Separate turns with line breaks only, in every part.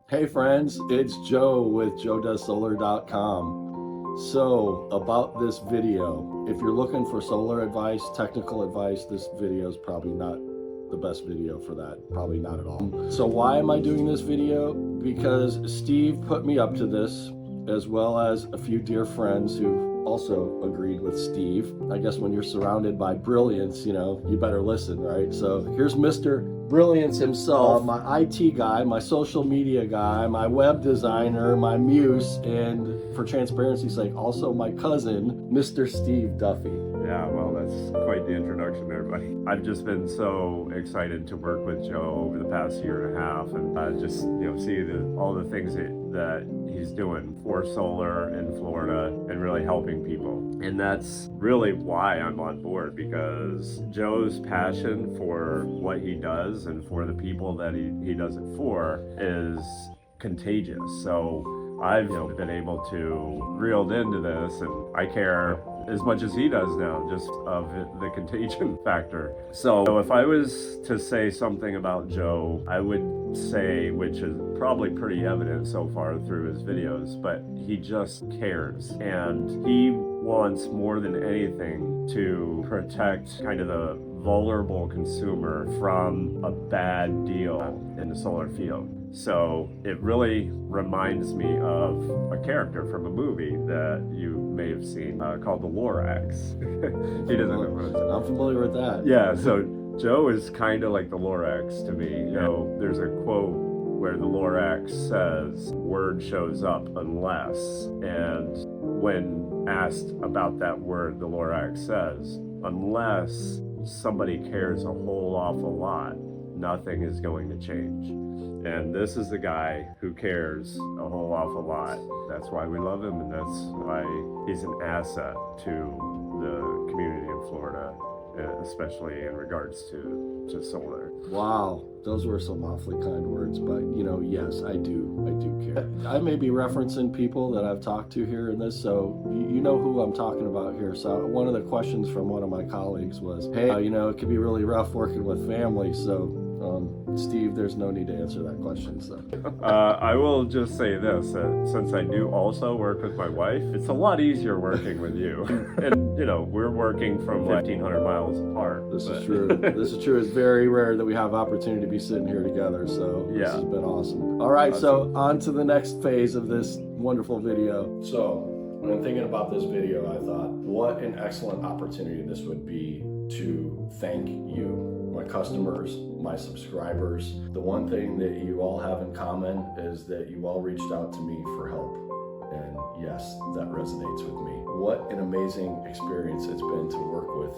Hey friends, it's Joe with joedoessolar.com. So about this video, if you're looking for solar advice, technical advice, this video is probably not the best video for that, probably not at all. So why am I doing this video? Because Steve put me up to this, as well as a few dear friends who also agreed with Steve. I guess when you're surrounded by brilliance, you better listen, right? So here's Mr. Brilliance himself, my IT guy, my social media guy, my web designer, my muse, and for transparency's sake, also my cousin, Mr. Steve Duffy.
Yeah, well, that's quite the introduction there, buddy. I've just been so excited to work with Joe over the past year and a half, and just see all the things that he's doing for solar in Florida and really helping people. And that's really why I'm on board, because Joe's passion for what he does and for the people that he does it for is contagious. So I've been able to reeled into this, and I care as much as he does now, just of the contagion factor. So if I was to say something about Joe, I would say, which is probably pretty evident so far through his videos, but he just cares, and he wants more than anything to protect kind of the vulnerable consumer from a bad deal in the solar field. So it really reminds me of a character from a movie that you may have seen called The Lorax. He doesn't know what it's
I'm familiar with that.
Yeah, so Joe is kind of like the Lorax to me. There's a quote where the Lorax says, "Word shows up unless," and when asked about that word, the Lorax says, "Unless somebody cares a whole awful lot, nothing is going to change." And this is the guy who cares a whole awful lot. That's why we love him, and that's why he's an asset to the community in Florida, especially in regards to solar.
Wow, those were some awfully kind words, but yes, I do care. I may be referencing people that I've talked to here in this, so you know who I'm talking about here. So one of the questions from one of my colleagues was, hey, it can be really rough working with family, so Steve, there's no need to answer that question. So
I will just say this, since I do also work with my wife, it's a lot easier working with you. And we're working from 1,500 miles apart.
This is true. This is true. It's very rare that we have opportunity to be sitting here together, so this has been awesome. All right, so on to the next phase of this wonderful video. So when thinking about this video, I thought, what an excellent opportunity this would be to thank you, my customers, my subscribers. The one thing that you all have in common is that you all reached out to me for help. And yes, that resonates with me. What an amazing experience it's been to work with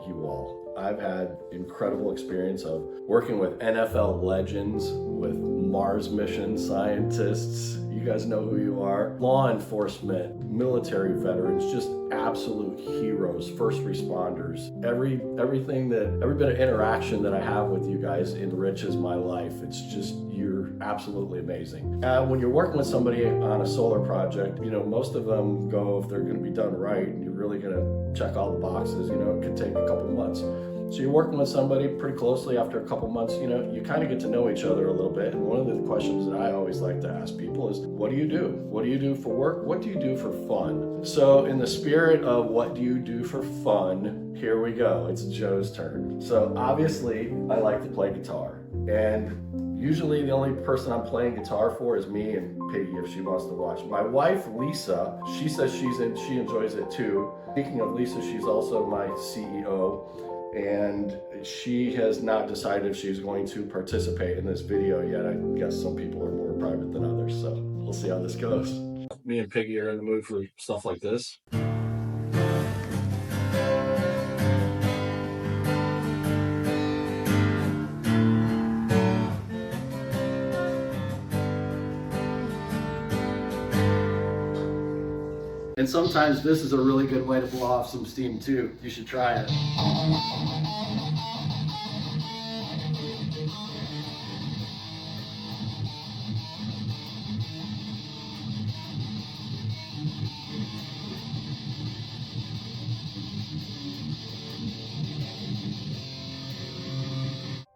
you all. I've had incredible experience of working with NFL legends, with Mars mission scientists. You guys know who you are. Law enforcement, military veterans, just absolute heroes, first responders. Every bit of interaction that I have with you guys enriches my life. It's just, you're absolutely amazing. When you're working with somebody on a solar project, most of them go, if they're going to be done right, and you're really going to check all the boxes, it could take a couple months. So you're working with somebody pretty closely. After a couple months, you kind of get to know each other a little bit. And one of the questions that I always like to ask people is, what do you do? What do you do for work? What do you do for fun? So in the spirit of what do you do for fun, here we go. It's Joe's turn. So obviously, I like to play guitar. And usually the only person I'm playing guitar for is me and Piggy if she wants to watch. My wife, Lisa, she says she enjoys it too. Speaking of Lisa, she's also my CEO. And she has not decided if she's going to participate in this video yet. I guess some people are more private than others, so we'll see how this goes. Me and Piggy are in the mood for stuff like this. And sometimes this is a really good way to blow off some steam too. You should try it.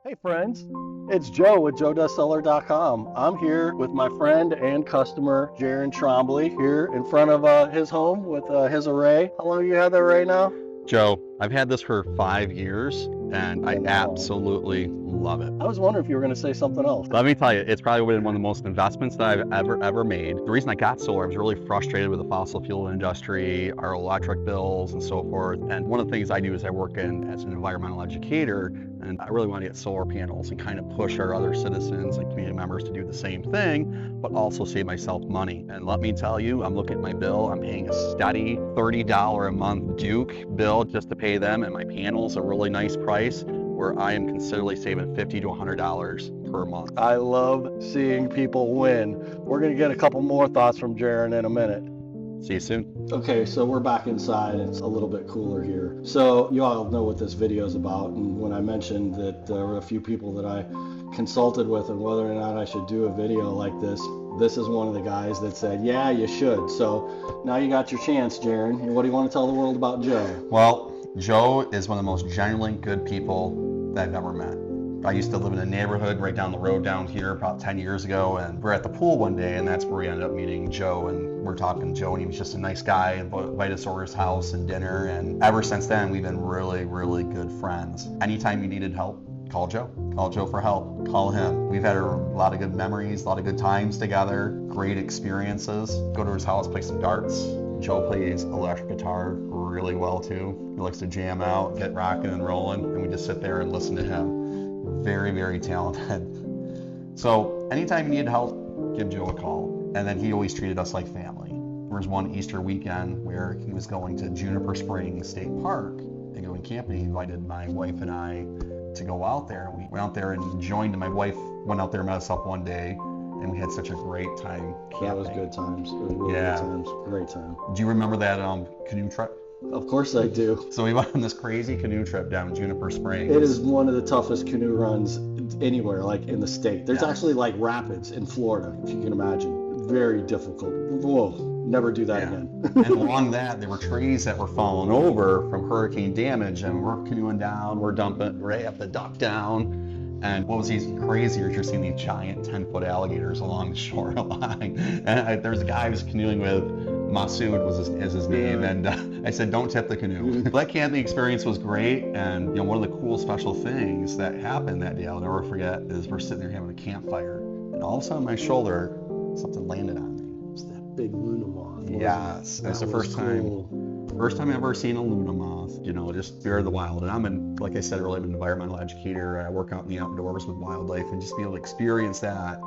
Hey friends, It's Joe with JoeDoesSolar.com. I'm here with my friend and customer, Jaron Trombley, here in front of his home with his array. How long have you had that array now?
Joe, I've had this for 5 years and I absolutely love it.
I was wondering if you were going to say something else.
Let me tell you, it's probably been one of the most investments that I've ever made. The reason I got solar, I was really frustrated with the fossil fuel industry, our electric bills and so forth. And one of the things I do is I work as an environmental educator, and I really want to get solar panels and kind of push our other citizens and community members to do the same thing, but also save myself money. And let me tell you, I'm looking at my bill, I'm paying a steady $30 a month Duke bill just to pay them, and my panels a really nice price, where I am considerably saving $50 to $100 per month.
I love seeing people win. We're going to get a couple more thoughts from Jaron in a minute.
See you soon.
Okay, so we're back inside. It's a little bit cooler here. So you all know what this video is about, and when I mentioned that there were a few people that I consulted with and whether or not I should do a video like this is one of the guys that said, yeah, you should. So now you got your chance, Jaron. What do you want to tell the world about Joe?
Well, Joe is one of the most genuinely good people that I've ever met. I used to live in a neighborhood right down the road down here about 10 years ago, and we're at the pool one day, and that's where we ended up meeting Joe, and we're talking to Joe, and he was just a nice guy, and invited us over his house and dinner, and ever since then, we've been really, really good friends. Anytime you needed help, call Joe. Call Joe for help. Call him. We've had a lot of good memories, a lot of good times together, great experiences. Go to his house, play some darts. Joe plays electric guitar really well too. He likes to jam out, get rocking and rolling, and we just sit there and listen to him. Very, very talented. So anytime you need help, give Joe a call. And then he always treated us like family. There was one Easter weekend where he was going to Juniper Springs State Park and going camping. He invited my wife and I to go out there. And we went out there and joined him. My wife went out there and met us up one day, and we had such a great time camping.
That was good times. It was really good times. Great time.
Do you remember that canoe trip?
Of course I do.
So we went on this crazy canoe trip down Juniper Springs.
It is one of the toughest canoe runs anywhere, like in the state. There's actually like rapids in Florida, if you can imagine. Very difficult. Whoa, never do that again.
And along that, there were trees that were falling over from hurricane damage, and we're canoeing down, we're dumping, right up the duck down. And what was even crazier is you're seeing these giant 10-foot alligators along the shoreline. And there's a guy I was canoeing with, Masood is his name, and I said, don't tip the canoe. That camping experience was great, and one of the cool special things that happened that day, I'll never forget, is we're sitting there having a campfire, and all of a sudden on my shoulder, something landed on me.
It's that big Luna moth.
Yes, that's the first time I've ever seen a Luna moth, just spirit of the wild. And like I said earlier, I'm an environmental educator. I work out in the outdoors with wildlife, and just be able to experience that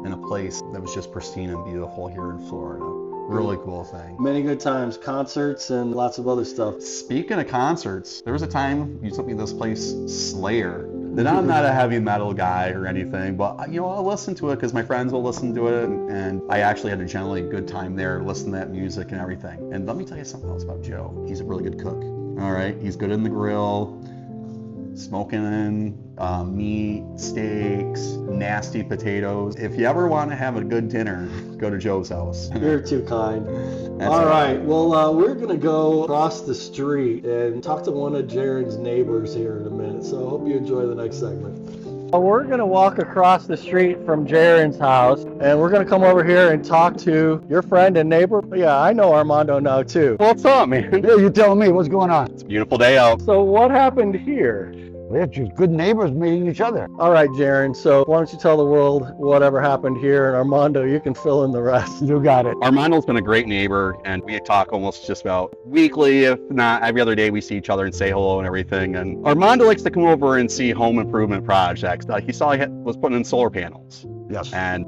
in a place that was just pristine and beautiful here in Florida. Really cool thing.
Many good times, concerts and lots of other stuff.
Speaking of concerts, there was a time you took me to this place, Slayer. And I'm not a heavy metal guy or anything, but I'll listen to it because my friends will listen to it, and I actually had a generally good time there, listening to that music and everything. And let me tell you something else about Joe. He's a really good cook. All right, he's good in the grill, smoking meat, steaks, nasty potatoes. If you ever want to have a good dinner, go to Joe's house.
You're too kind. All right, well, we're going to go across the street and talk to one of Jaron's neighbors here in a minute, so I hope you enjoy the next segment. We're going to walk across the street from Jaron's house, and we're going to come over here and talk to your friend and neighbor. Yeah, I know Armando now, too.
What's up, man?
Yeah, you tell me what's going on.
It's a beautiful day out.
So what happened here?
We're just good neighbors meeting each other.
All right, Jaron, so why don't you tell the world whatever happened here, and Armando, you can fill in the rest.
You got it.
Armando's been a great neighbor, and we talk almost just about weekly, if not every other day. We see each other and say hello and everything. And Armando likes to come over and see home improvement projects. He saw I was putting in solar panels.
Yes.
And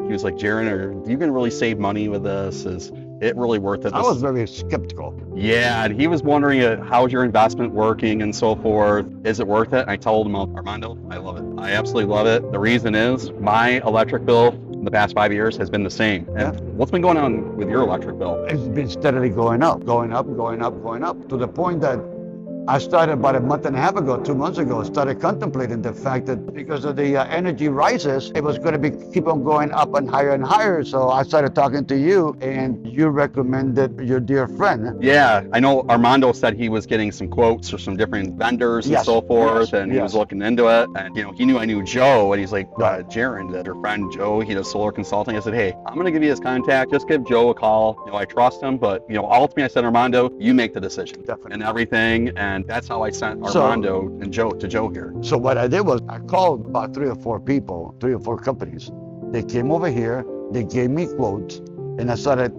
he was like, Jaron, you can really save money with this. Is it really worth it?
I was very skeptical.
Yeah, and he was wondering how's your investment working and so forth. Is it worth it? And I told him, Armando, I love it. I absolutely love it. The reason is my electric bill in the past 5 years has been the same. And what's been going on with your electric bill?
It's been steadily going up, going up, going up, going up, to the point that I started about a month and a half ago, 2 months ago, started contemplating the fact that because of the energy rises, it was going to keep on going up and higher and higher. So I started talking to you, and you recommended your dear friend.
Yeah, I know Armando said he was getting some quotes for some different vendors and
Yes,
so forth,
yes,
and he
yes.
was looking into it. And he knew I knew Joe, and he's like,
Right.
Jaron, that your friend Joe, he does solar consulting. I said, hey, I'm gonna give you his contact. Just give Joe a call. I trust him, but ultimately I said, Armando, you make the decision.
Definitely.
And everything, and that's how I sent
So-
Armando and Joe to Joe here.
So what I did was I called about 3 or 4 people, 3 or 4 companies. They came over here, they gave me quotes, and I started,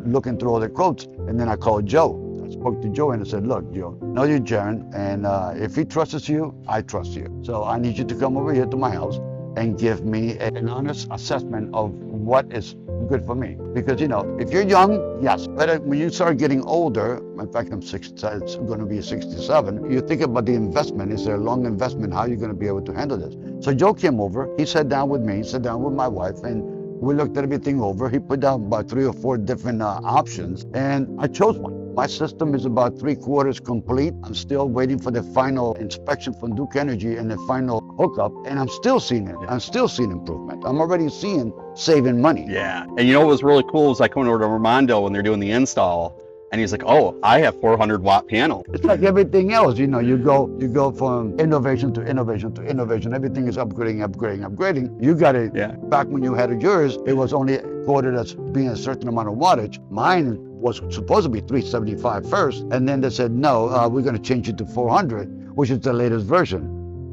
looking through all the quotes. And then I called Joe. I spoke to Joe and I said, look, Joe, know you, Jaron, and if he trusts you, I trust you. So I need you to come over here to my house and give me an honest assessment of what is good for me. Because, if you're young, yes. But when you start getting older, in fact, I'm 60, it's going to be 67, you think about the investment. Is there a long investment? How are you going to be able to handle this? So Joe came over. He sat down with me, sat down with my wife, and we looked at everything over. He put down about 3 or 4 different options, and I chose one. My system is about 3/4 complete. I'm still waiting for the final inspection from Duke Energy and the final hookup, and I'm still seeing it. I'm still seeing improvement. I'm already seeing saving money.
Yeah, and what was really cool was I come over to Armando when they're doing the install, and he's like, oh, I have 400-watt panel.
It's like everything else, you go from innovation to innovation to innovation. Everything is upgrading. You got it.
Yeah.
Back when you had yours, it was only quoted as being a certain amount of wattage. Mine was supposed to be 375 first, and then they said, no, we're going to change it to 400, which is the latest version.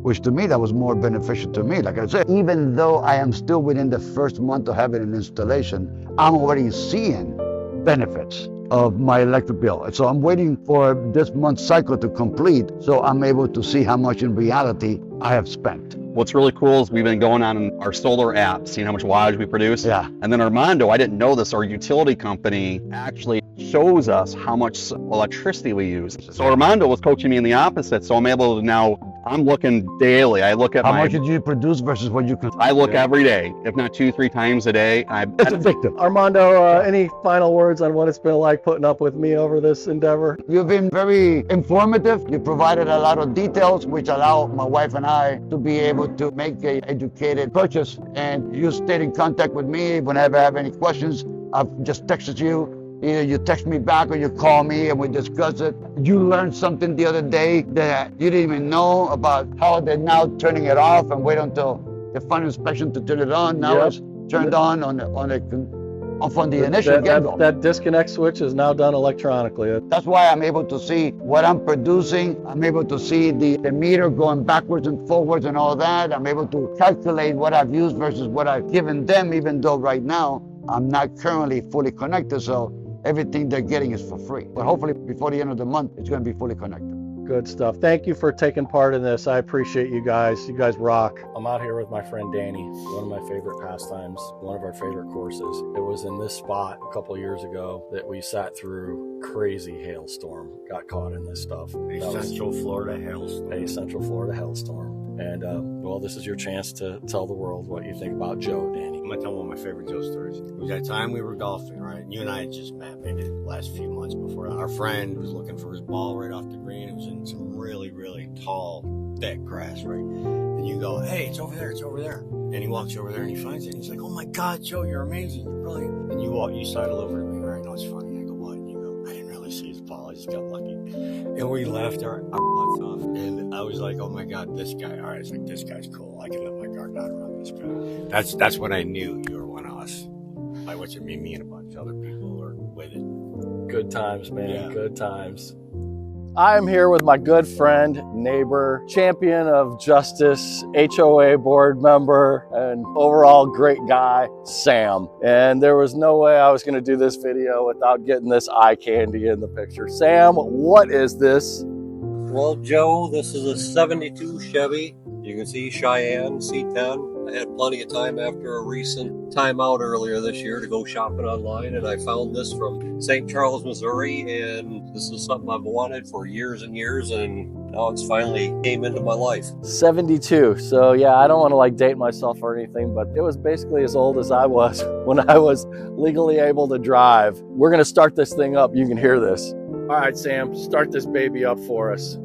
Which to me, that was more beneficial to me. Like I said, even though I am still within the first month of having an installation, I'm already seeing benefits of my electric bill. So I'm waiting for this month's cycle to complete so I'm able to see how much in reality I have spent.
What's really cool is we've been going on our solar app, seeing how much wattage we produce.
Yeah.
And then Armando, I didn't know this, our utility company actually shows us how much electricity we use. So Armando was coaching me in the opposite. So I'm able to now, I'm looking daily. I look at
How much did you produce versus what you consume?
I look every day, if not 2-3 times a day.
It's addictive.
Armando, any final words on what it's been like putting up with me over this endeavor?
You've been very informative. You provided a lot of details, which allow my wife and I to be able to make an educated purchase. And you stayed in contact with me. Whenever I have any questions, I've just texted you. Either you text me back or you call me and we discuss it. You learned something the other day that you didn't even know about how they're now turning it off and wait until the final inspection to turn it on. Now it's turned on the initial get-go.
That disconnect switch is now done electronically.
That's why I'm able to see what I'm producing. I'm able to see the meter going backwards and forwards and all that. I'm able to calculate what I've used versus what I've given them, even though right now I'm not currently fully connected. So everything they're getting is for free. But hopefully before the end of the month, it's going to be fully connected.
Good stuff. Thank you for taking part in this. I appreciate you guys. You guys rock. I'm out here with my friend Danny, one of my favorite pastimes, one of our favorite courses. It was in this spot a couple years ago that we sat through crazy hailstorm, got caught in this stuff.
Central Florida hailstorm.
A Central Florida hailstorm. And well, this is your chance to tell the world what you think about Joe, Danny.
I'm gonna tell one of my favorite Joe stories. It was that time we were golfing, right? You and I had just met maybe the last few months before. Our friend was looking for his ball right off the green. It was in some really, really tall, thick grass, right? And you go, hey, it's over there, it's over there. And he walks over there and he finds it. And he's like, oh my God, Joe, you're amazing, you're brilliant. And you sidle over to me, right? No, it's funny. I go, what? And you go, I didn't really see his ball. I just got lucky. And we laughed our butts off. And I was like, oh my God, this guy. All right, it's like, this guy's cool. I can let my guard down around this guy. That's when I knew you were one of us. By what you mean, me and a bunch of other people were with it.
Good times, man.
Yeah.
Good times. I am here with my good friend, neighbor, champion of justice, HOA board member, and overall great guy, Sam. And there was no way I was going to do this video without getting this eye candy in the picture. Sam, what is this?
Well, Joe, this is a 72 Chevy. You can see Cheyenne C10. I had plenty of time after a recent time out earlier this year to go shopping online, and I found this from St. Charles, Missouri, and this is something I've wanted for years and years, and now it's finally came into my life.
72. So yeah, I don't want to like date myself or anything, but it was basically as old as I was when I was legally able to drive. We're going to start this thing up. You can hear this. All right, Sam, start this baby up for us.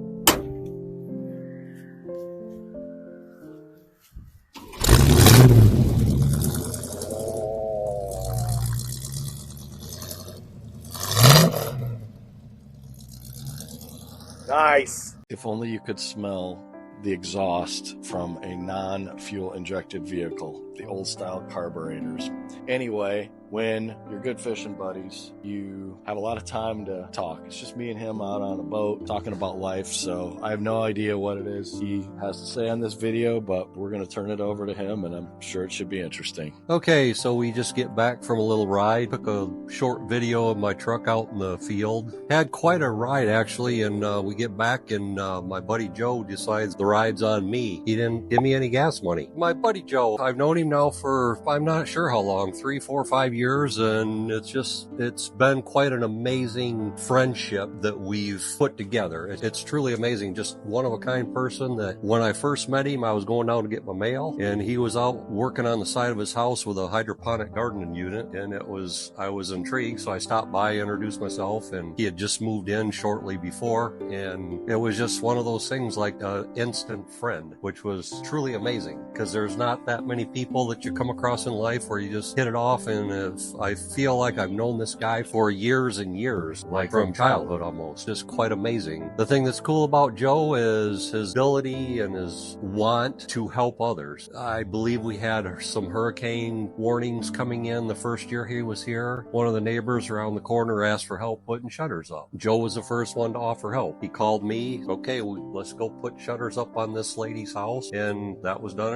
Nice.
If only you could smell the exhaust from a non-fuel injected vehicle, the old style carburetors. Anyway, when you're good fishing buddies, you have a lot of time to talk. It's just me and him out on a boat talking about life. So I have no idea what it is he has to say on this video, but we're going to turn it over to him, and I'm sure it should be interesting.
Okay, so we just get back from a little ride. Took a short video of my truck out in the field. Had quite a ride, actually, and we get back, and my buddy Joe decides the ride's on me. He didn't give me any gas money. My buddy Joe, I've known him now for, I'm not sure how long, 3, 4, 5 years, and it's been quite an amazing friendship that we've put together. It's truly amazing. Just one of a kind person that when I first met him, I was going down to get my mail, and he was out working on the side of his house with a hydroponic gardening unit, and I was intrigued, so I stopped by, introduced myself, and he had just moved in shortly before, and it was just one of those things like an instant friend, which was truly amazing, because there's not that many people that you come across in life where you just hit it off, and I feel like I've known this guy for years and years, like from childhood almost. Just quite amazing. The thing that's cool about Joe is his ability and his want to help others. I believe we had some hurricane warnings coming in the first year he was here. One of the neighbors around the corner asked for help putting shutters up. Joe was the first one to offer help. He called me, okay, let's go put shutters up on this lady's house, and that was done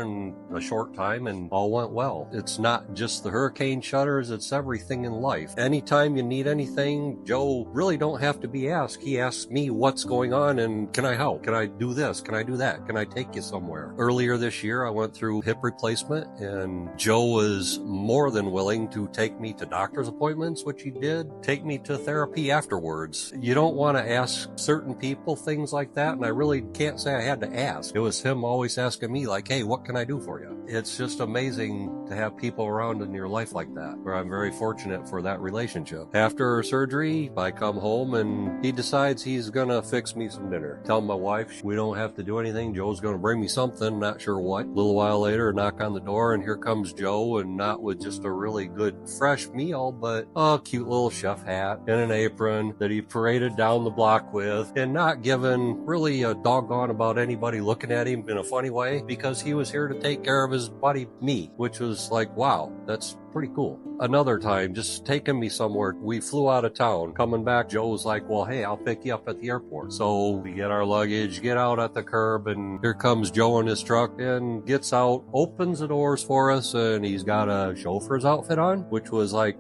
in a short time and all went well. It's not just the hurricane shutters, it's everything in life. Anytime you need anything, Joe really don't have to be asked. He asks me what's going on and can I help? Can I do this? Can I do that? Can I take you somewhere? Earlier this year, I went through hip replacement, and Joe was more than willing to take me to doctor's appointments, which he did, take me to therapy afterwards. You don't want to ask certain people things like that, and I really can't say I had to ask. It was him always asking me like, hey, what can I do for you? It's just amazing to have people around in your life like that, where I'm very fortunate for that relationship. After surgery, I come home and he decides he's gonna fix me some dinner. Tell my wife we don't have to do anything. Joe's gonna bring me something, not sure what. A little while later, knock on the door, and here comes Joe, and not with just a really good fresh meal, but a cute little chef hat and an apron that he paraded down the block with, and not giving really a doggone about anybody looking at him in a funny way, because he was here to take care of his buddy, me, which was like, wow, that's pretty cool. Another time, just taking me somewhere, we flew out of town. Coming back, Joe was like, well, hey, I'll pick you up at the airport. So we get our luggage, get out at the curb, and here comes Joe in his truck and gets out, opens the doors for us, and he's got a chauffeur's outfit on, which was like,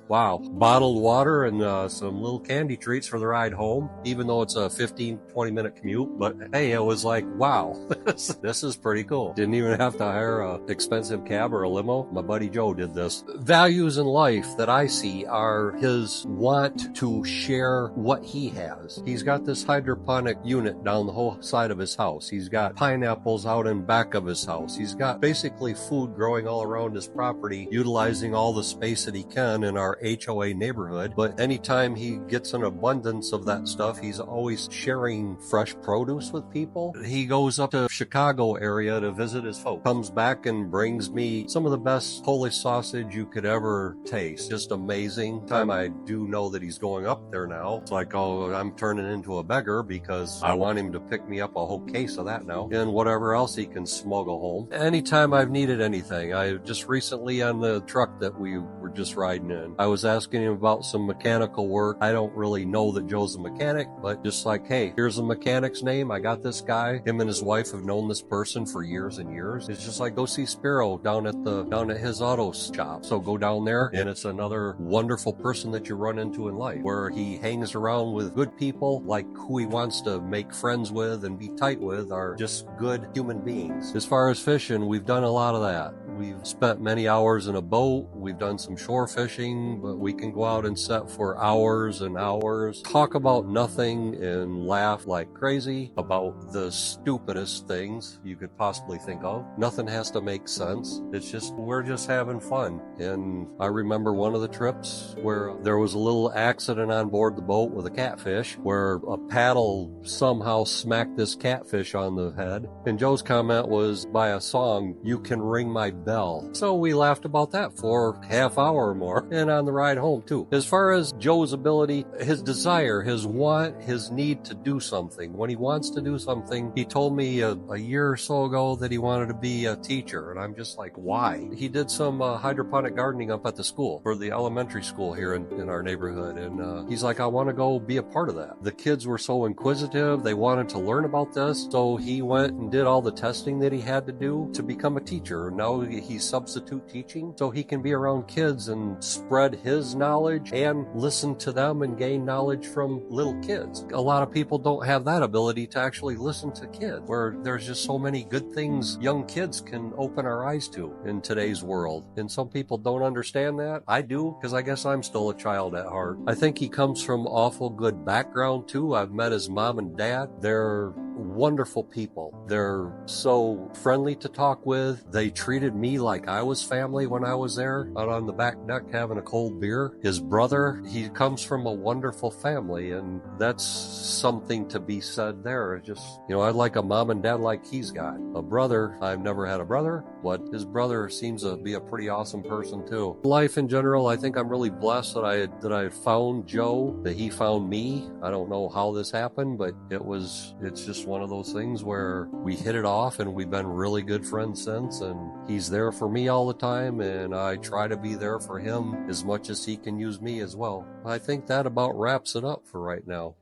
wow. Bottled water and some little candy treats for the ride home, even though it's a 15-20 minute commute. But hey, it was like, wow, this is pretty cool. Didn't even have to hire an expensive cab or a limo. My buddy Joe did this. Values in life that I see are his want to share what he has. He's got this hydroponic unit down the whole side of his house. He's got pineapples out in back of his house. He's got basically food growing all around his property, utilizing all the space that he can in our HOA neighborhood. But anytime he gets an abundance of that stuff, he's always sharing fresh produce with people. He goes up to Chicago area to visit his folks, comes back and brings me some of the best Polish sausage you could ever taste. Just amazing. Time I do know that he's going up there now. It's like, oh, I'm turning into a beggar because I want him to pick me up a whole case of that now, and whatever else he can smuggle home. Anytime I've needed anything, I just recently on the truck that we were just riding in, I was asking him about some mechanical work. I don't really know that Joe's a mechanic, but just like, hey, here's a mechanic's name. I got this guy. Him and his wife have known this person for years and years. It's just like, go see Spiro down at his auto shop. So go down there, and it's another wonderful person that you run into in life, where he hangs around with good people, like who he wants to make friends with and be tight with are just good human beings. As far as fishing, we've done a lot of that. We've spent many hours in a boat. We've done some shore fishing, but we can go out and set for hours and hours, talk about nothing and laugh like crazy about the stupidest things you could possibly think of. Nothing has to make sense. It's just, we're just having fun. And I remember one of the trips where there was a little accident on board the boat with a catfish, where a paddle somehow smacked this catfish on the head. And Joe's comment was, by a song, "You can ring my bell. So we laughed about that for half hour or more, and on the ride home too. As far as Joe's ability, his desire, his want, his need to do something. When he wants to do something, he told me a year or so ago that he wanted to be a teacher, and I'm just like, why? He did some hydroponic gardening up at the school, for the elementary school here in our neighborhood, and he's like, I want to go be a part of that. The kids were so inquisitive, they wanted to learn about this, so he went and did all the testing that he had to do to become a teacher. Now he's substitute teaching, so he can be around kids and spread his knowledge and listen to them and gain knowledge from little kids. A lot of people don't have that ability to actually listen to kids, where there's just so many good things young kids can open our eyes to in today's world. And some people don't understand that. I do, because I guess I'm still a child at heart. I think he comes from awful good background too. I've met his mom and dad. They're wonderful people. They're so friendly to talk with. They treated me like I was family when I was there out on the back deck having a cold beer. His brother, he comes from a wonderful family, and that's something to be said there. It's just, I'd like a mom and dad like he's got. A brother, I've never had a brother, but his brother seems to be a pretty awesome person too. Life in general, I think I'm really blessed that I found Joe, that he found me. I don't know how this happened, but it's just one of those things where we hit it off, and we've been really good friends since, and he's there for me all the time, and I try to be there for him as much as he can use me as well. I think that about wraps it up for right now.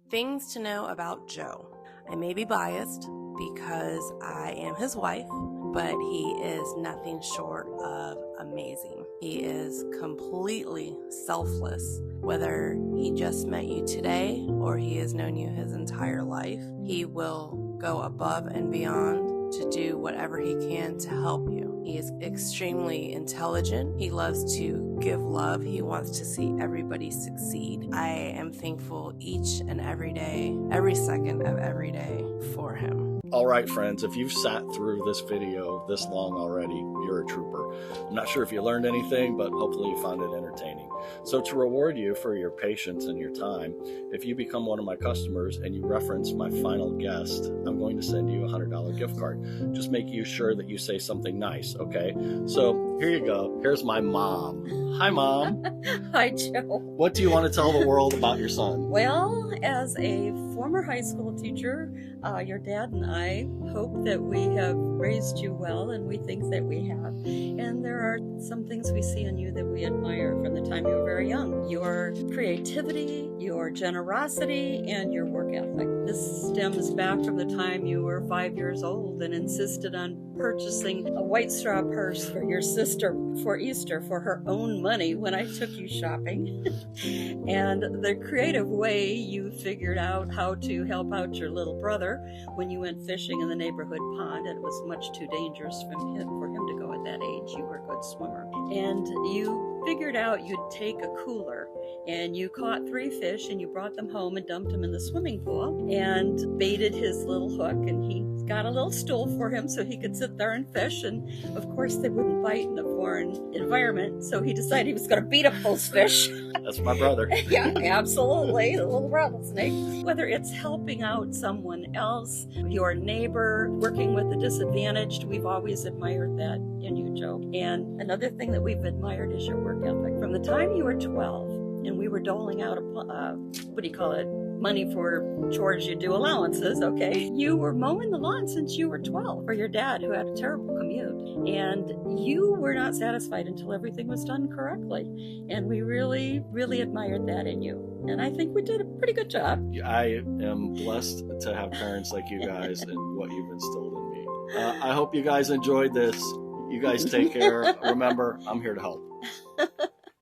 Things to know about Joe. I may be biased because I am his wife, but he is nothing short of amazing. He is completely selfless. Whether he just met you today or he has known you his entire life, he will go above and beyond to do whatever he can to help you. He is extremely intelligent. He loves to give love. He wants to see everybody succeed. I am thankful each and every day, every second of every day for him.
All right, friends, if you've sat through this video this long already, you're a trooper. I'm not sure if you learned anything, but hopefully you found it entertaining. So to reward you for your patience and your time, if you become one of my customers and you reference my final guest, I'm going to send you a $100 gift card. Just make you sure that you say something nice, okay? So here you go. Here's my mom. Hi, Mom.
Hi, Joe.
What do you want to tell the world about your son?
Well, as a former high school teacher, your dad and I hope that we have raised you well, and we think that we have. And there are some things we see in you that we admire from the time you were very young. Your creativity, your generosity, and your work ethic. This stems back from the time you were 5 years old and insisted on purchasing a white straw purse for your sister for Easter for her own money when I took you shopping. And the creative way you figured out how to help out your little brother when you went fishing in the neighborhood pond, and it was much too dangerous for him to go at that age. You were a good swimmer. And you figured out you'd take a cooler, and you caught 3 fish, and you brought them home and dumped them in the swimming pool and baited his little hook, and he got a little stool for him so he could sit there and fish. And of course they wouldn't bite in a foreign environment, so he decided he was going to beat up those fish.
That's my brother.
Yeah, absolutely, the little rattlesnake. Whether it's helping out someone else, your neighbor, working with the disadvantaged, we've always admired that in you, Joe. And another thing that we've admired is your work ethic. From the time you were 12 and we were doling out money for chores you do, allowances, okay? You were mowing the lawn since you were 12 for your dad, who had a terrible commute. And you were not satisfied until everything was done correctly. And we really, really admired that in you. And I think we did a pretty good job.
I am blessed to have parents like you guys and what you've instilled in me. I hope you guys enjoyed this. You guys take care. Remember, I'm here to help.